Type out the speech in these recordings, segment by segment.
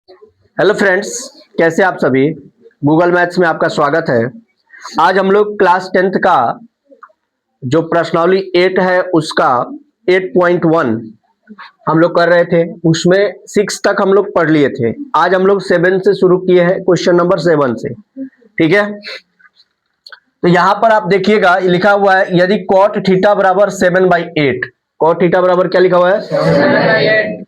Hello friends, कैसे आप सभी। गूगल मैथ्स में आपका स्वागत है। आज हम लोग क्लास 10th का जो प्रश्नावली 8 है उसका 8.1 हम लोग कर रहे थे। उसमें 6 तक हम लोग पढ़ लिए थे। आज हम लोग 7 से शुरू किए हैं, क्वेश्चन नंबर 7 से। ठीक है, तो यहां पर आप देखिएगा लिखा हुआ है यदि कॉट थीटा बराबर 7/8। कॉट थीटा बराबर क्या लिखा हुआ है? 7/8।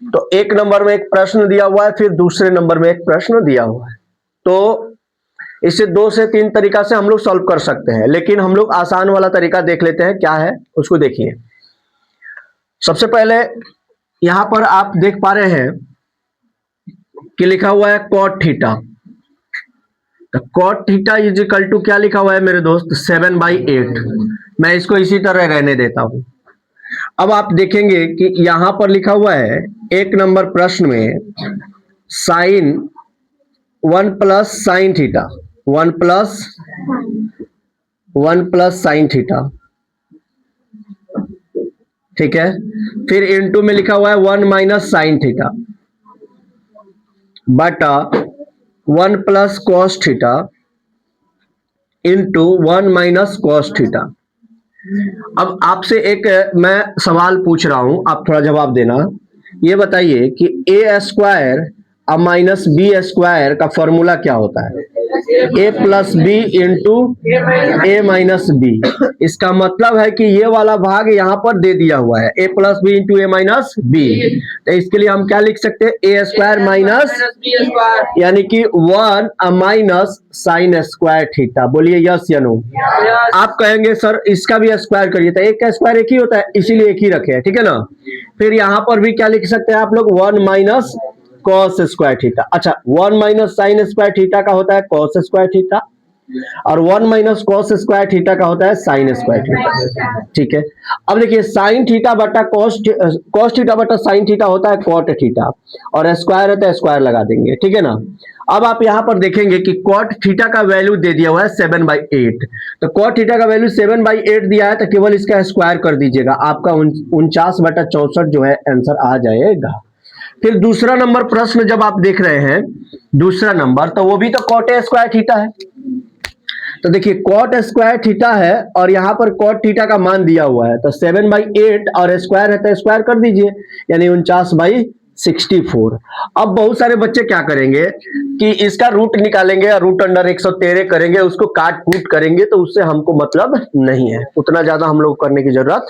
तो एक नंबर में एक प्रश्न दिया हुआ है, फिर दूसरे नंबर में एक प्रश्न दिया हुआ है। तो इसे 2 से 3 तरीका से हम लोग सॉल्व कर सकते हैं, लेकिन हम लोग आसान वाला तरीका देख लेते हैं क्या है उसको देखिए। सबसे पहले यहां पर आप देख पा रहे हैं कि लिखा हुआ है कॉट थीटा। तो cot theta is equal to क्या लिखा हुआ है मेरे दोस्त? 7/8। मैं इसको इसी तरह रहने देता हूं। अब आप देखेंगे कि यहां पर लिखा हुआ है एक नंबर प्रश्न में sine 1 + sin theta, 1 + 1 + sin theta. ठीक है, फिर इनटू में लिखा हुआ है 1 - sin थीटा बटा 1 + cos theta into 1 - cos theta. अब आपसे एक मैं सवाल पूछ रहा हूं, आप थोड़ा जवाब देना। ये बताइए कि a² अब -b² का फॉर्मूला क्या होता है? a+b into a-b। इसका मतलब है कि ये वाला भाग यहाँ पर दे दिया हुआ है, a+b इंटू a-b। तो इसके लिए हम क्या लिख सकते हैं? a² माइनस यानी कि 1 - sin²थीटा। बोलिए यस या नो। आप कहेंगे सर इसका भी स्क्वायर करिए, तो एक का स्क्वायर एक ही होता है, इसीलिए एक ही रखे हैं। ठीक है ना। फिर यहां पर भी क्या लिख सकते हैं आप लोग? 1 - cos²थीटा। अच्छा, 1 - sin²थीटा का होता है cos²थीटा, और 1 - cos²थीटा का होता है sin²थीटा। ठीक है, अब देखिए साइन थीटा बटा कॉस थीटा बटा साइन थीटा होता है कॉट थीटा, और स्क्वायर है तो स्क्वायर लगा देंगे। ठीक है ना। अब आप यहां पर देखेंगे कि कॉट थीटा का वैल्यू दे दिया हुआ है 7/8। तो कॉट थीटा का वैल्यू 7/8 दिया है, तो केवल इसका स्क्वायर कर दीजिएगा, आपका 49/64 जो है आंसर आ जाएगा। फिर दूसरा नंबर प्रश्न जब आप देख रहे हैं, दूसरा नंबर, तो वो भी तो कॉट स्क्वायर थीटा है। तो देखिए कॉट स्क्वायर थीटा है और यहाँ पर कॉट थीटा का मान दिया हुआ है, तो 7/8 और स्क्वायर है तो स्क्वायर कर दीजिए, यानी 49/64। अब बहुत सारे बच्चे क्या करेंगे कि इसका रूट निकालेंगे और रूट अंडर 113 करेंगे, उसको काट कूट करेंगे, तो उससे हमको मतलब नहीं है, उतना ज्यादा हम लोग करने की जरूरत।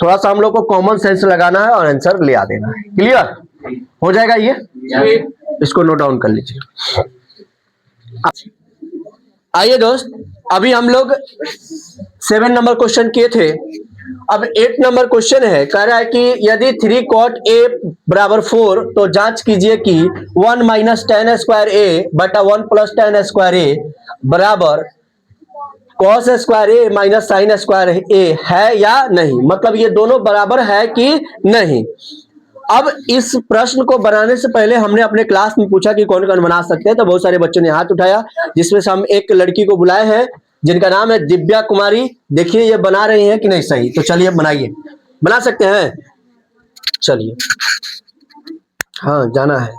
थोड़ा सा हम लोग को कॉमन सेंस लगाना है और आंसर ले आ देना है। क्लियर हो जाएगा ये? इसको नोट डाउन कर लीजिए। आइए दोस्त, अभी हम लोग 7 नंबर क्वेश्चन किए थे। अब 8 नंबर क्वेश्चन है, कह रहा है कि यदि 3 cot a बराबर 4, तो जांच कीजिए कि 1 - tan² a बटा 1 + tan² a बराबर cos² a minus sin² a है या नहीं। मतलब ये दोनों बराबर है कि नहीं। अब इस प्रश्न को बनाने से पहले हमने अपने क्लास में पूछा कि कौन कौन बना सकते हैं, तो बहुत सारे बच्चों ने हाथ उठाया, जिसमें से हम एक लड़की को बुलाए हैं जिनका नाम है दिव्या कुमारी। देखिए ये बना रही हैं कि नहीं सही, तो चलिए बनाइए। बना सकते हैं, चलिए। हाँ, जाना है।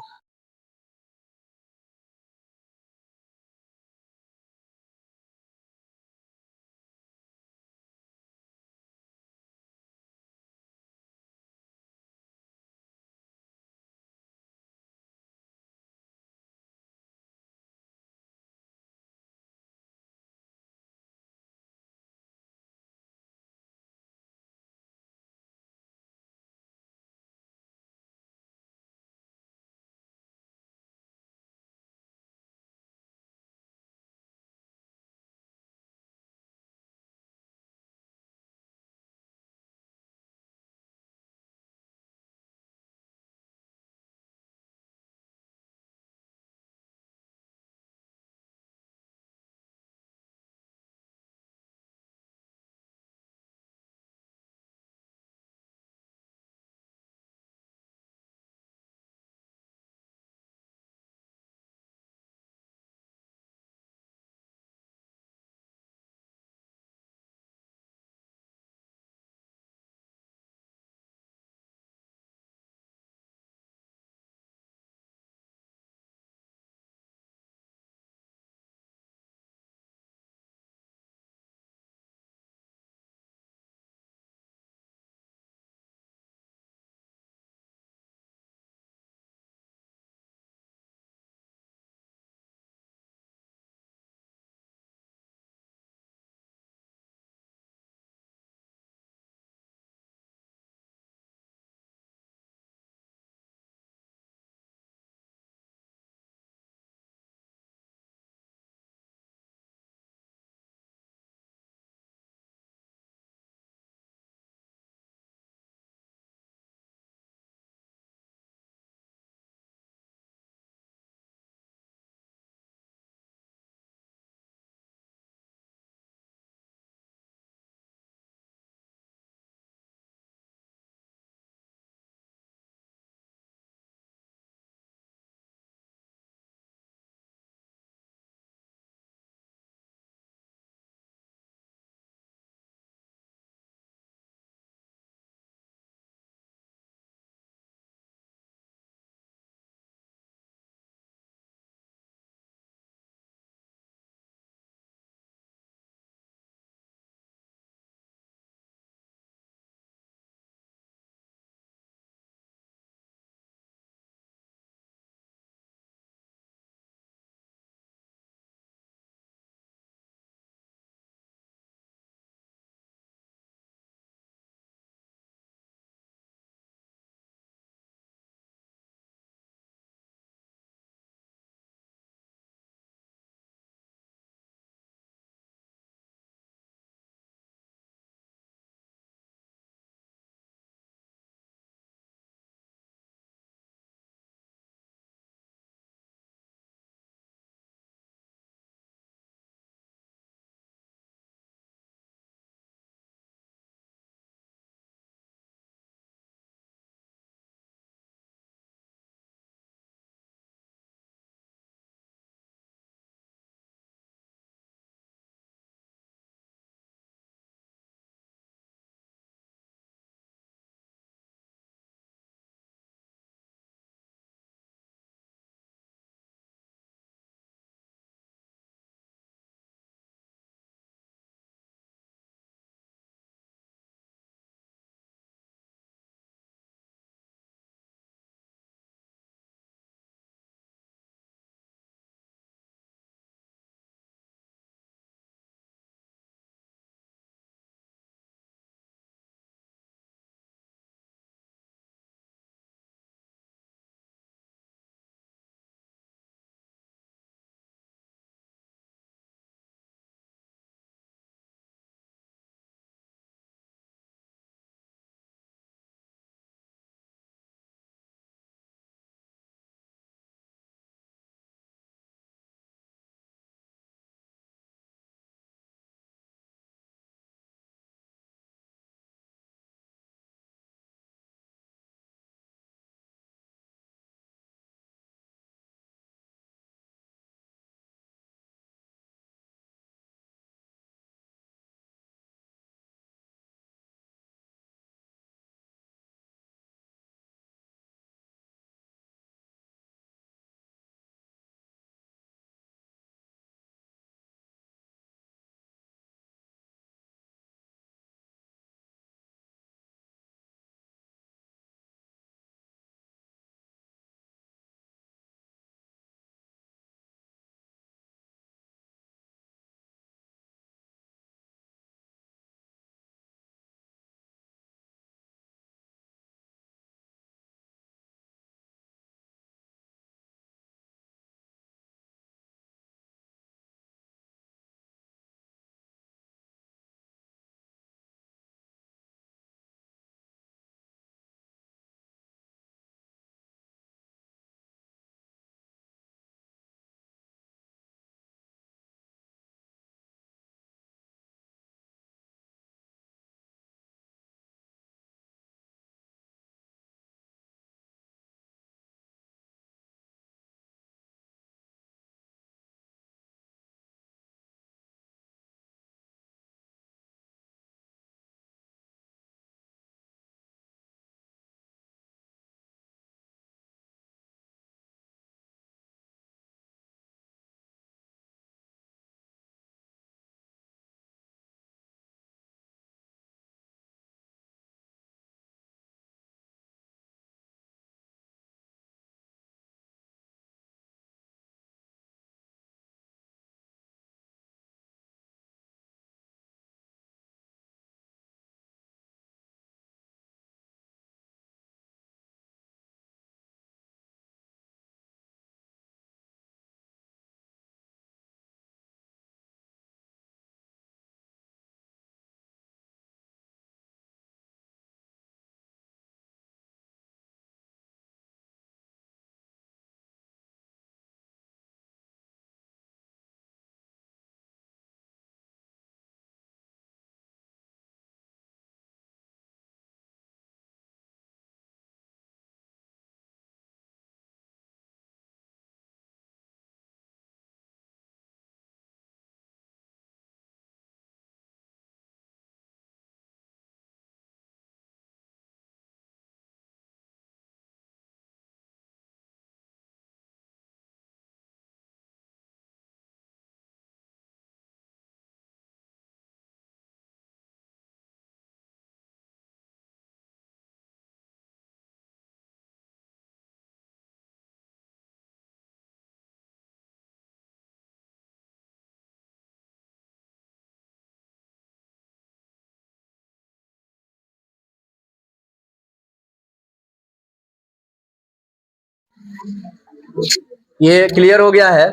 ये क्लियर हो गया है।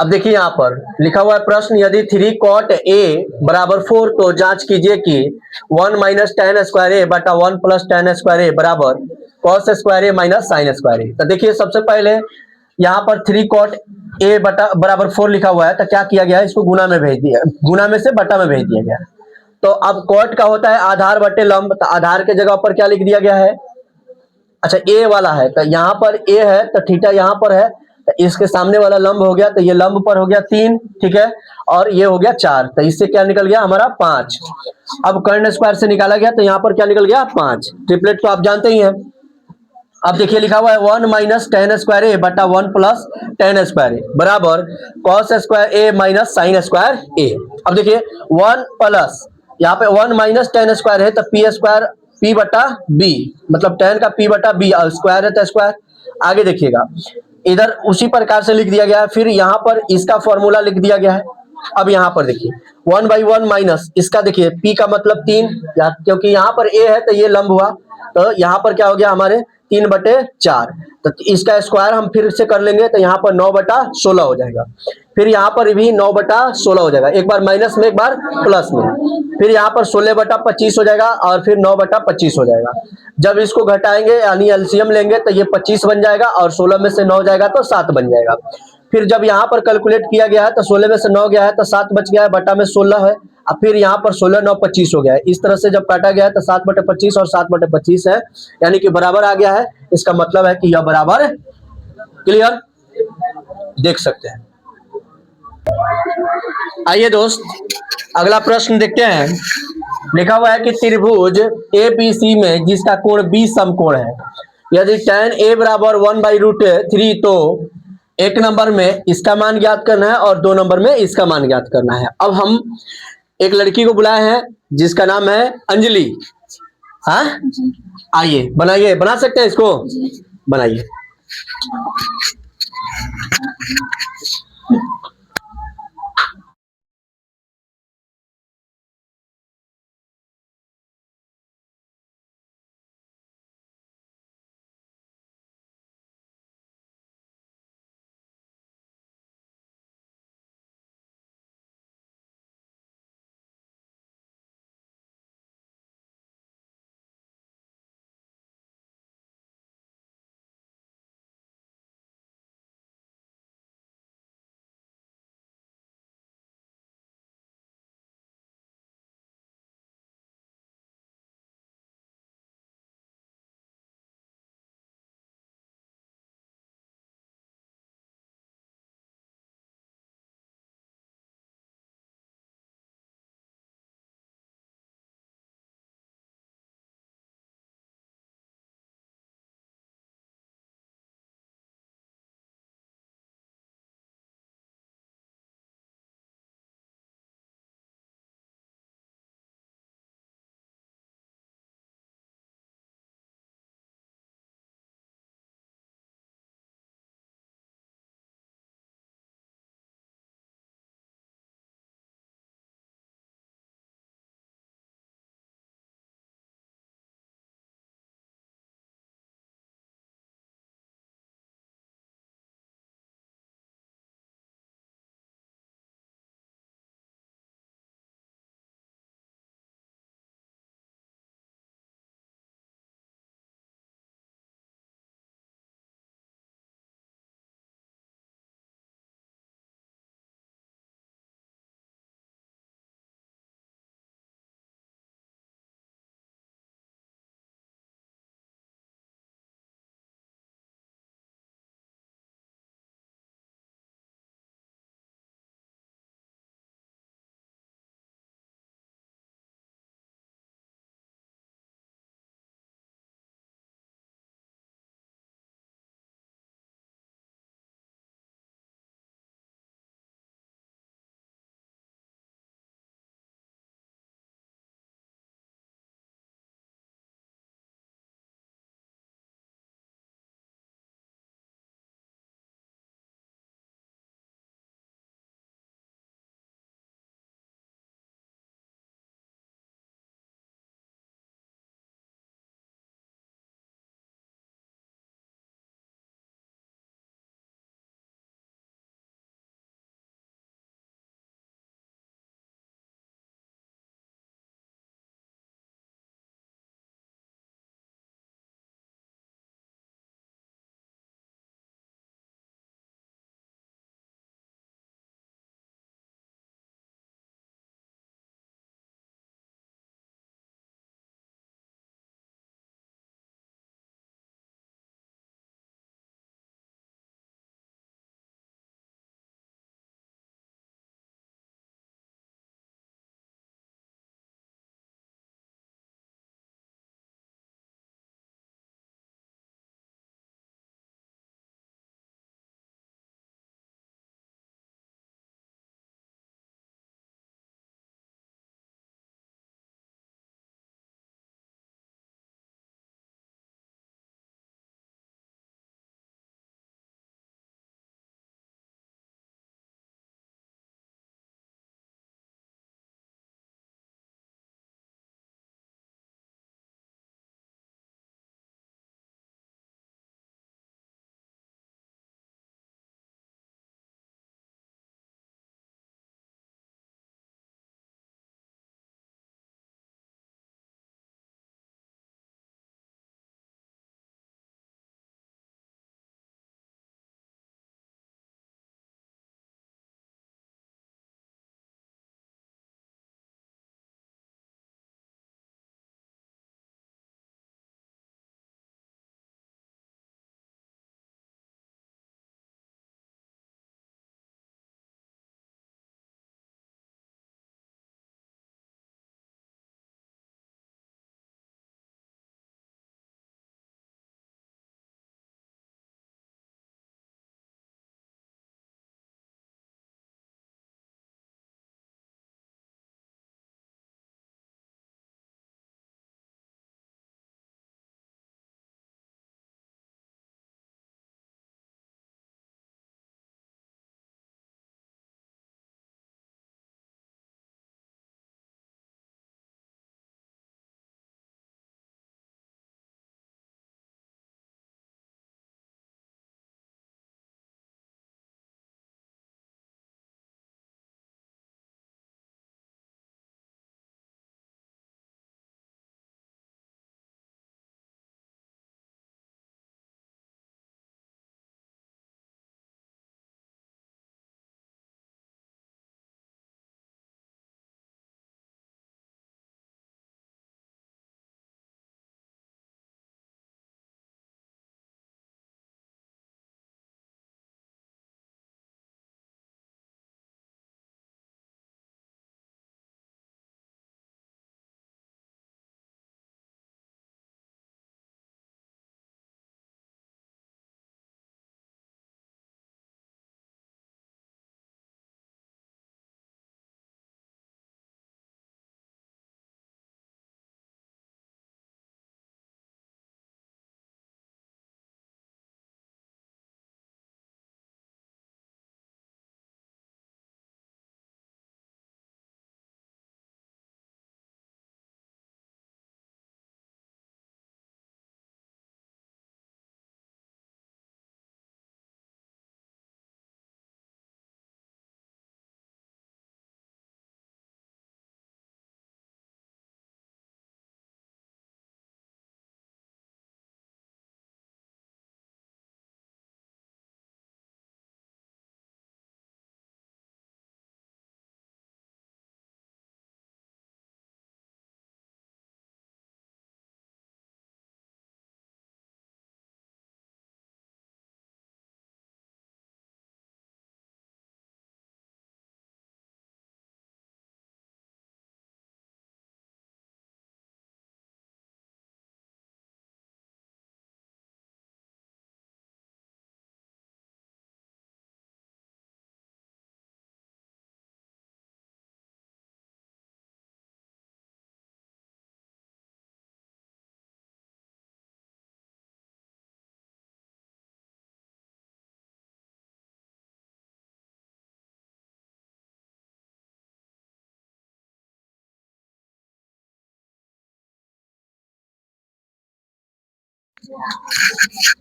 अब देखिए यहाँ पर लिखा हुआ है प्रश्न, यदि 3 cot a बराबर 4 तो जांच कीजिए कि 1 माइनस टेन स्क्वायर ए बटा 1 प्लस टेन स्क्वायर ए बराबर कॉस स्क्वायर ए माइनस साइन स्क्वायर ए। तो देखिए सबसे पहले यहाँ पर 3 cot a बटा बराबर 4 लिखा हुआ है, तो क्या किया गया है, इसको गुना में भेज दिया, गुना में से बटा में भेज दिया गया। तो अब कॉट का होता है आधार बटे लंब, तो आधार के जगह पर क्या लिख दिया गया है, अच्छा ए वाला है, तो यहाँ पर ए है तो थीटा यहाँ पर है, तो इसके सामने वाला लंब हो गया, तो ये लंब पर हो गया 3, ठीक है, और ये हो गया 4, तो इससे क्या निकल गया हमारा 5। अब कर्ण स्क्वायर से निकाला गया, तो यहाँ पर क्या निकल गया 5। ट्रिपलेट तो आप जानते ही हैं। अब देखिए लिखा हुआ है 1 माइनस टेन स्क्वायर ए बटा 1 प्लस टेन स्क्वायर ए बराबर कॉस स्क्वायर ए माइनस साइन स्क्वायर ए। अब देखिए 1 प्लस यहाँ पे 1 माइनस टेन स्क्वायर है, तो पी स्क्वायर पी बटा बी, मतलब टेन का पी बटा बी, और स्क्वायर है तो स्क्वायर। आगे देखिएगा इधर उसी प्रकार से लिख दिया गया है, फिर यहाँ पर इसका फॉर्मूला लिख दिया गया है। अब यहाँ पर देखिए 1/1 माइनस इसका, देखिए p का मतलब 3, क्योंकि यहाँ पर a है तो ये लंब हुआ, तो यहाँ पर क्या हो गया हमारे 3/4, तो इसका स्क्वायर हम फिर से कर लेंगे, तो यहाँ पर 9/16 हो जाएगा। फिर यहाँ पर भी 9/16 हो जाएगा, एक बार माइनस में एक बार प्लस में, फिर यहाँ पर 16/25 हो जाएगा, और फिर 9/25 हो जाएगा। जब इसको घटाएंगे यानी एलसीएम लेंगे तो ये 25 बन जाएगा, और 16 में से 9 जाएगा तो 7 बन जाएगा। फिर जब यहाँ पर कैलकुलेट किया गया है तो 16 में से 9 गया है तो 7 बच गया है, बटा में 16 है, अब फिर यहाँ पर 16 9 25 हो गया है। इस तरह से जब काटा गया है तो 7/25 और 7/25 है, यानी कि बराबर आ गया है। इसका मतलब है कि यह बराबर है। क्लियर, देख सकते हैं। आइए दोस्त अगला प्रश्न देखते हैं। लिखा हुआ है कि त्रिभुज एबीसी में जिसका कोण बी समकोण है, यदि tan a बराबर 1/√3 तो एक नंबर में इसका मान ज्ञात करना है और 2 नंबर में इसका मान ज्ञात करना है। अब हम एक लड़की को बुलाए हैं जिसका नाम है अंजलि। हाँ, आइए बनाइए, बना सकते हैं इसको, बनाइए।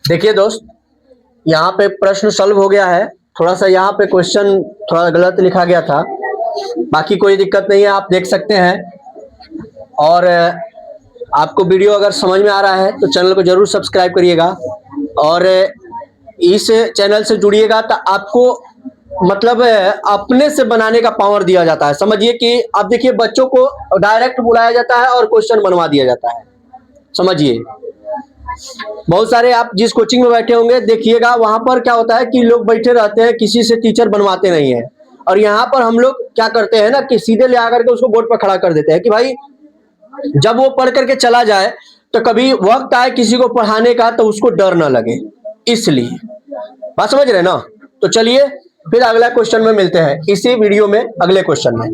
देखिए दोस्त, यहाँ पे प्रश्न सॉल्व हो गया है। थोड़ा सा यहाँ पे क्वेश्चन थोड़ा गलत लिखा गया था, बाकी कोई दिक्कत नहीं है, आप देख सकते हैं। और आपको वीडियो अगर समझ में आ रहा है तो चैनल को जरूर सब्सक्राइब करिएगा और इस चैनल से जुड़िएगा, तो आपको मतलब अपने से बनाने का पावर दिया जाता है। समझिए कि आप देखिए, बच्चों को डायरेक्ट बुलाया जाता है और क्वेश्चन बनवा दिया जाता है। समझिए, बहुत सारे आप जिस कोचिंग में बैठे होंगे देखिएगा, वहां पर क्या होता है कि लोग बैठे रहते हैं, किसी से टीचर बनवाते नहीं है। और यहाँ पर हम लोग क्या करते हैं ना कि सीधे ले आकर के उसको बोर्ड पर खड़ा कर देते हैं कि भाई जब वो पढ़ करके चला जाए तो कभी वक्त आए किसी को पढ़ाने का तो उसको डर ना लगे, इसलिए। बात समझ रहे ना? तो चलिए फिर अगला क्वेश्चन में मिलते हैं इसी वीडियो में, अगले क्वेश्चन में।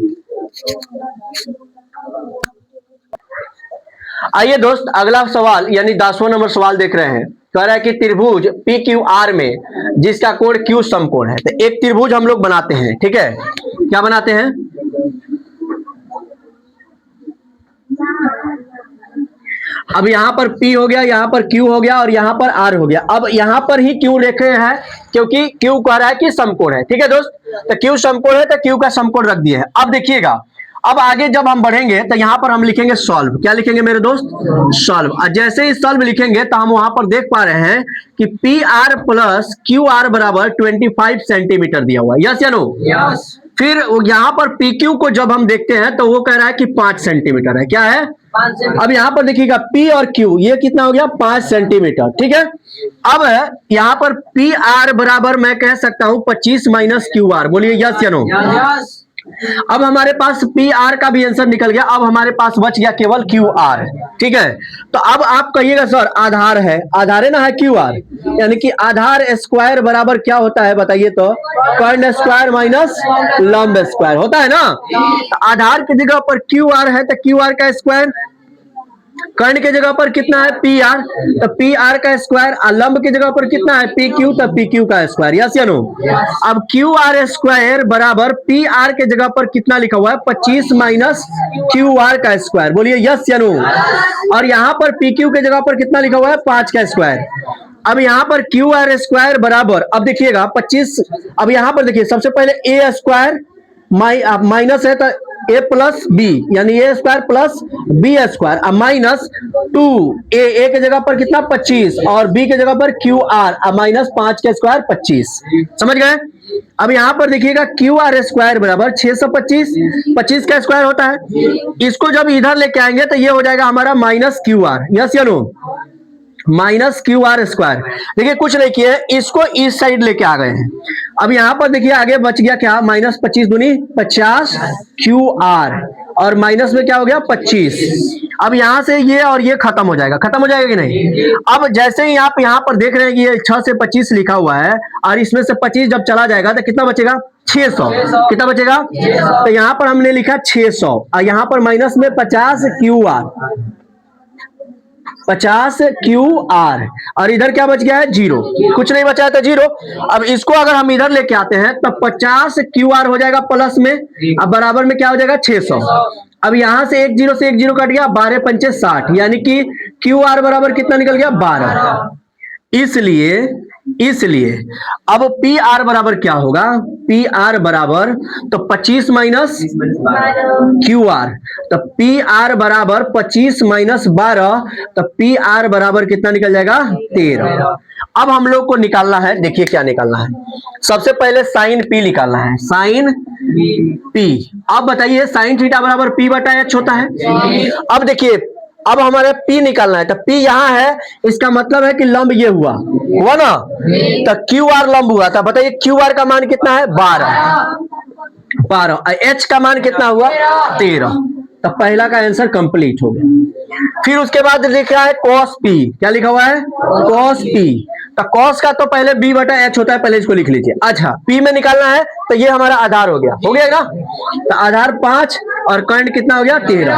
आइए दोस्त, अगला सवाल यानी 10वां नंबर सवाल देख रहे हैं। कह रहा है कि त्रिभुज पी क्यू आर में जिसका कोण क्यू समकोण है। तो एक त्रिभुज हम लोग बनाते हैं, ठीक है? क्या बनाते हैं? अब यहाँ पर P हो गया, यहाँ पर Q हो गया और यहाँ पर R हो गया। अब यहाँ पर ही Q लिखे हैं क्योंकि Q कह रहा है कि समकोण है, ठीक है दोस्त? तो Q समकोण है तो Q का समकोण रख दिए हैं। अब देखिएगा, अब आगे जब हम बढ़ेंगे तो यहाँ पर हम लिखेंगे सॉल्व। क्या लिखेंगे मेरे दोस्त? सॉल्व। और जैसे ही सॉल्व लिखेंगे तो हम वहां पर देख पा रहे हैं कि P R plus Q R बराबर 25 सेंटीमीटर दिया हुआ है। यस या नो? यस। फिर यहाँ पर पी क्यू को जब हम देखते हैं तो वो कह रहा है कि 5 सेंटीमीटर है। क्या है? अब यहाँ पर देखिएगा P और Q ये कितना हो गया? 5 सेंटीमीटर, ठीक है? अब यहाँ पर पी आर बराबर मैं कह सकता हूं 25 माइनस क्यू आर। बोलिए यस या नो? यस। अब हमारे पास पी आर का भी आंसर निकल गया। अब हमारे पास बच गया केवल क्यू आर, ठीक है? तो अब आप कहिएगा सर आधार है, आधार है ना, है क्यू आर, यानी कि आधार स्क्वायर बराबर क्या होता है बताइए तो? कर्ण स्क्वायर माइनस लंब स्क्वायर होता है ना। तो आधार की जगह पर क्यू आर है तो क्यू आर का स्क्वायर, कर्ण की जगह पर कितना है? पी आर, तो पी आर का स्क्वायर। लंब की जगह पर कितना है? पी क्यू, तो पी क्यू का स्क्वायर। यस या नो? अब क्यू आर स्क्वायर बराबर पी आर के जगह पर कितना लिखा हुआ है? 25 माइनस क्यू आर का स्क्वायर। बोलिए यस या नो? और यहाँ पर पी क्यू के जगह पर कितना लिखा हुआ है? 5 का स्क्वायर। अब यहाँ पर क्यू आर स्क्वायर बराबर, अब देखिएगा 25, अब यहाँ पर देखिए सबसे पहले ए स्क्वायर माइनस है तो ए प्लस बी, यानी ए स्क्वायर प्लस बी स्क्वायर, अब माइनस 2 ए के जगह पर कितना? 25 और बी के जगह पर क्यू आर, अब माइनस 5 के स्क्वायर 25। समझ गए? अब यहाँ पर देखिएगा क्यू आर स्क्वायर बराबर 625, 25 का स्क्वायर होता है। इसको जब इधर लेके आएंगे तो ये हो जाएगा हमारा माइनस क्यू आर। यस या no? Minus Q R square. देखिए कुछ नहीं किए, इसको इस साइड लेके आ गए हैं। अब यहां पर देखिए आगे बच गया क्या? माइनस 25 दूनी 50 क्यू आर और माइनस में क्या हो गया? 25। अब यहां से ये और ये खत्म हो जाएगा, खत्म हो जाएगा कि नहीं? अब जैसे ही आप यहाँ पर देख रहे हैं कि ये 6 से 25 लिखा हुआ है और इसमें से 25 जब चला जाएगा तो कितना बचेगा? 600। कितना बचेगा? तो यहाँ पर हमने लिखा 600 और यहाँ पर माइनस में 50 क्यू आर, 50 क्यू आर और इधर क्या बच गया है? 0। कुछ नहीं बचा है तो 0। अब इसको अगर हम इधर लेके आते हैं तो 50 क्यू आर हो जाएगा प्लस में, अब बराबर में क्या हो जाएगा? 600। अब यहां से एक 0 से एक 0 कट गया, 12 पंचे 60, यानी कि क्यू आर बराबर कितना निकल गया? 12। इसलिए अब पी आर बराबर क्या होगा? पी आर बराबर तो 25 माइनस क्यू आर, तो पी आर बराबर 25 माइनस 12, तो पी आर बराबर कितना निकल जाएगा? 13। अब हम लोग को निकालना है, देखिए क्या निकालना है। सबसे पहले साइन पी निकालना है, साइन पी। अब बताइए साइन थीटा बराबर पी बटा एच होता है। अब देखिए, अब हमारे P निकालना है तो P यहाँ है, इसका मतलब है कि लंब ये हुआ ना, तो क्यू आर लंब हुआ था। बताइए क्यू आर का मान कितना है? 12। H का मान कितना हुआ? 13। तो पहला का आंसर कंप्लीट हो गया। फिर उसके बाद लिखा है cos P। क्या लिखा हुआ है? cos P। तो cos का तो पहले B बटा H होता है, पहले इसको लिख लीजिए। अच्छा, P में निकालना है तो ये हमारा आधार हो गया ना? तो आधार 5 और कर्ण कितना हो गया? 13।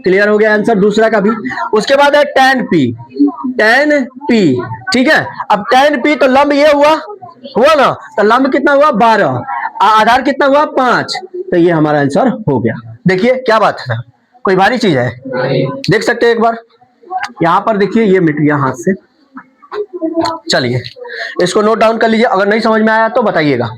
क्लियर हो गया आंसर दूसरा का भी। उसके बाद है tan P, tan P, ठीक है? अब tan P तो लंब ये हुआ ना, तो लंब कितना हुआ? 12, आधार कितना हुआ? 5। तो ये हमारा आंसर हो गया। देखिए क्या बात है, कोई भारी चीज है? देख सकते हैं एक बार, यहाँ पर देखिए ये मिट गया हाथ से, चलिए इसको नोट डाउन कर लीजिए, अगर नहीं समझ में आया तो बताइएगा।